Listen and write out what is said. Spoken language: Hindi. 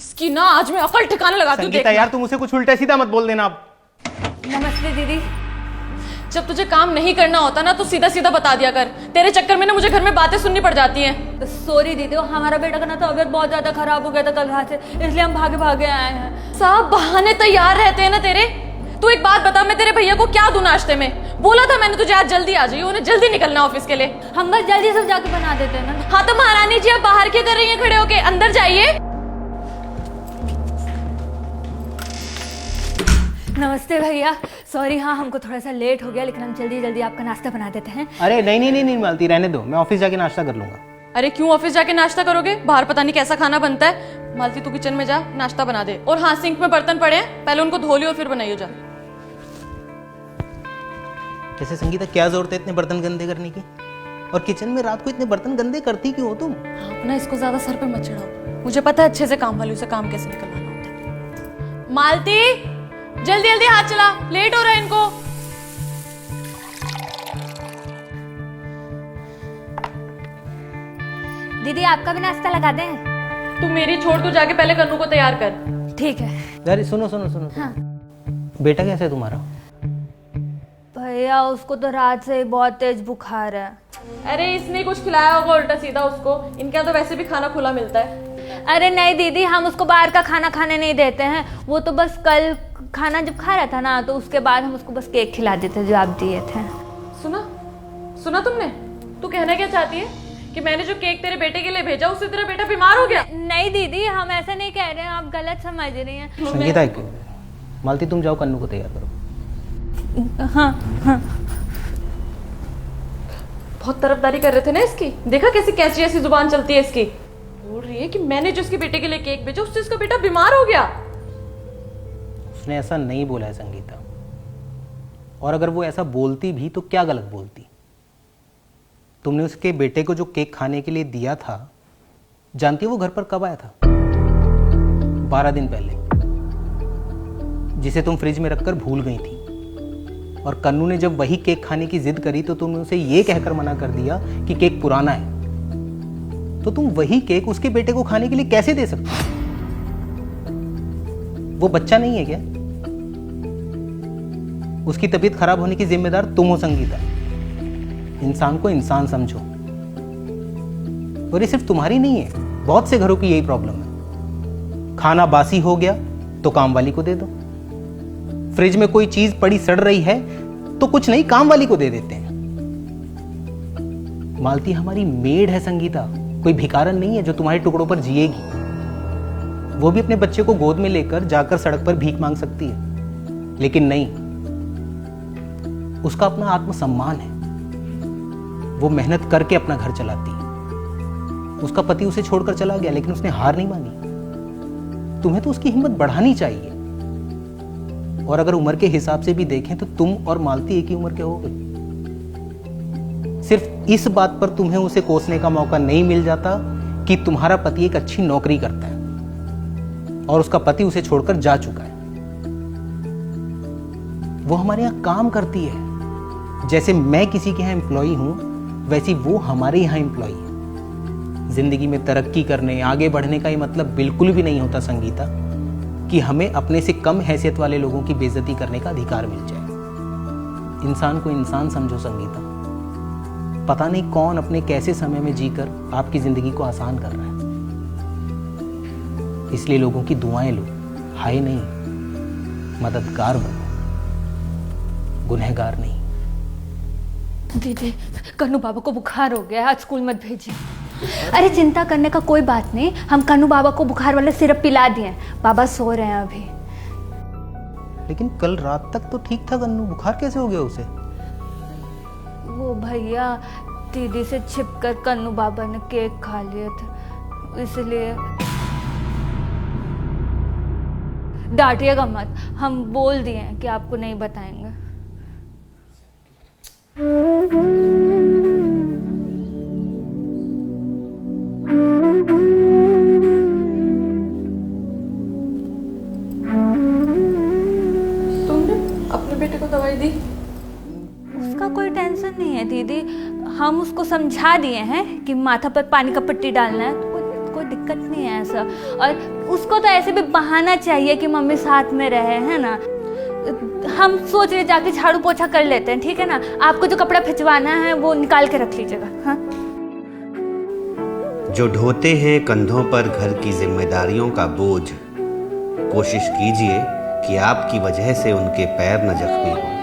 इसकी ना आज मैं अकल ठिकाने लगाती हूँ। संगीता यार तुम उसे कुछ उल्टा सीधा मत बोल देना अब। नमस्ते दीदी। जब तुझे काम नहीं करना होता ना तो सीधा सीधा बता दिया कर। तेरे चक्कर में ना मुझे घर में बातें सुननी पड़ जाती हैं। सॉरी दीदी, हमारा बेटा का ना तबीयत बहुत ज्यादा खराब हो गया था कल रात से, इसलिए हम भागे भागे आए हैं। सब बहाने तैयार रहते हैं ना तेरे। तू एक बात बता, मैं तेरे भैया को क्या दूं नाश्ते में? बोला था मैंने तुझे आज जल्दी आ जाइए, उन्हें जल्दी निकलना ऑफिस के लिए। हम बस जल्दी सब जाके बना देते हैं ना। हाँ तो महारानी जी आप बाहर क्या कर रही हैं खड़े होके? अंदर जाइए। नमस्ते भैया, सॉरी हाँ हमको थोड़ा सा लेट हो गया, लेकिन हम जल्दी जल्दी आपका नाश्ता बना देते हैं। अरे नहीं मालती, रहने दो, मैं ऑफिस जाके नाश्ता कर लूंगा। अरे क्यों ऑफिस जाके नाश्ता करोगे? बाहर पता नहीं कैसा खाना बनता है। मालती तू किचन में जा, नाश्ता बना दे। और हाँ, सिंक में बर्तन पड़े हैं, पहले उनको धो लियो और फिर बनाइयो जा। कैसे संगीता, क्या जरूरत है इतने बर्तन गंदे करने की? और किचन में रात को इतने बर्तन गंदे करती क्यों हो तुम? आप ना इसको ज्यादा सर पे मत चढ़ाओ, मुझे पता है अच्छे से काम वाली उसे काम कैसे निकलवाना होता है। मालती जल्दी जल्दी हाथ चला, लेट हो रहा है इनको। दीदी आपका भी नाश्ता लगा दें? तू मेरी छोड़, तू जाके पहले कन्नू को तैयार कर। ठीक है। यार सुनो सुनो सुनो, हाँ। बेटा कैसा है तुम्हारा? भैया उसको तो रात से बहुत तेज बुखार है। अरे इसने कुछ खिलाया होगा उल्टा सीधा उसको। इनके यहाँ तो वैसे भी खाना खुला मिलता है। अरे नहीं दीदी, हम उसको बाहर का खाना खाने नहीं देते हैं। वो तो बस कल खाना जब खा रहा था ना, तो उसके बाद हम उसको बस केक खिला देते जो आप दिए थे। सुना तुमने? तू कहना क्या चाहती है कि मैंने जो केक तेरे बेटे के लिए भेजा उससे तेरा बेटा बीमार हो गया? नहीं दीदी, हम ऐसा नहीं कह रहे हैं, आप गलत समझ रही हैं। संगीता मालती तुम जाओ कन्नू को तैयार करो। हाँ हाँ। बहुत तरफदारी कर रहे थे ना इसकी। देखा कैसी कैसी ऐसी जुबान चलती है इसकी। बोल रही है कि मैंने जो इसके बेटे के लिए केक भेजा उससे इसका बेटा बीमार हो गया। उसने ऐसा नहीं बोला है संगीता, और अगर वो ऐसा बोलती भी तो क्या गलत बोलती? तुमने उसके बेटे को जो केक खाने के लिए दिया था, जानती हो वो घर पर कब आया था? 12 दिन पहले, जिसे तुम फ्रिज में रखकर भूल गई थी। और कन्नू ने जब वही केक खाने की जिद करी तो तुमने उसे ये कहकर मना कर दिया कि केक पुराना है। तो तुम वही केक उसके बेटे को खाने के लिए कैसे दे सकते हो? वो बच्चा नहीं है क्या? उसकी तबीयत खराब होने की जिम्मेदार तुम हो संगीता। इंसान को इंसान समझो। और ये सिर्फ तुम्हारी नहीं है, बहुत से घरों की यही प्रॉब्लम है। खाना बासी हो गया तो काम वाली को दे दो। फ्रिज में कोई चीज पड़ी सड़ रही है तो कुछ नहीं, काम वाली को दे देते हैं। मालती हमारी मेड है संगीता, कोई भिखारन नहीं है जो तुम्हारे टुकड़ों पर जिएगी। वो भी अपने बच्चे को गोद में लेकर जाकर सड़क पर भीख मांग सकती है, लेकिन नहीं, उसका अपना आत्मसम्मान है। वो मेहनत करके अपना घर चलाती है। उसका पति उसे छोड़कर चला गया लेकिन उसने हार नहीं मानी। तुम्हें तो उसकी हिम्मत बढ़ानी चाहिए। और अगर उम्र के हिसाब से भी देखें तो तुम और मालती एक ही उम्र के हो गए। सिर्फ इस बात पर तुम्हें उसे कोसने का मौका नहीं मिल जाता कि तुम्हारा पति एक अच्छी नौकरी करता है और उसका पति उसे छोड़कर जा चुका है। वो हमारे यहां काम करती है। जैसे मैं किसी के यहां एम्प्लॉई हूं, वैसी वो हमारे यहां एम्प्लॉई है। जिंदगी में तरक्की करने, आगे बढ़ने का ये मतलब बिल्कुल भी नहीं होता संगीता कि हमें अपने से कम हैसियत वाले लोगों की बेइज्जती करने का अधिकार मिल जाए। इंसान को इंसान समझो संगीता। पता नहीं कौन अपने कैसे समय में जीकर आपकी जिंदगी को आसान कर रहा है। इसलिए लोगों की दुआएं लो, हाय नहीं, मददगार बनो, गुनहगार नहीं। दीदी कन्नू बाबा को बुखार हो गया है, आज स्कूल मत भेजिए। अरे चिंता करने का कोई बात नहीं, हम कन्नू बाबा को बुखार वाला सिरप पिला दिए। बाबा सो रहे हैं अभी। लेकिन कल रात तक तो ठीक था कन्नू, बुखार कैसे हो गया उसे? वो भैया दीदी से छिपकर कन्नू बाबा ने केक खा लिया था, इसलिए। डांटिएगा मत, हम बोल दिए हैं कि आपको नहीं बताएंगे। तुमने अपने बेटे को दवाई दी? उसका कोई टेंशन नहीं है दीदी, हम उसको समझा दिए हैं कि माथा पर पानी का पट्टी डालना है, तो कोई दिक्कत नहीं है ऐसा। और उसको तो ऐसे भी बहाना चाहिए कि मम्मी साथ में रहे, है ना। हम सोच रहे जाके झाड़ू पोछा कर लेते हैं, ठीक है ना। आपको जो कपड़ा भिजवाना है वो निकाल के रख लीजिएगा। हाँ, जो ढोते हैं कंधों पर घर की जिम्मेदारियों का बोझ, कोशिश कीजिए कि आपकी वजह से उनके पैर न जख्मी हों।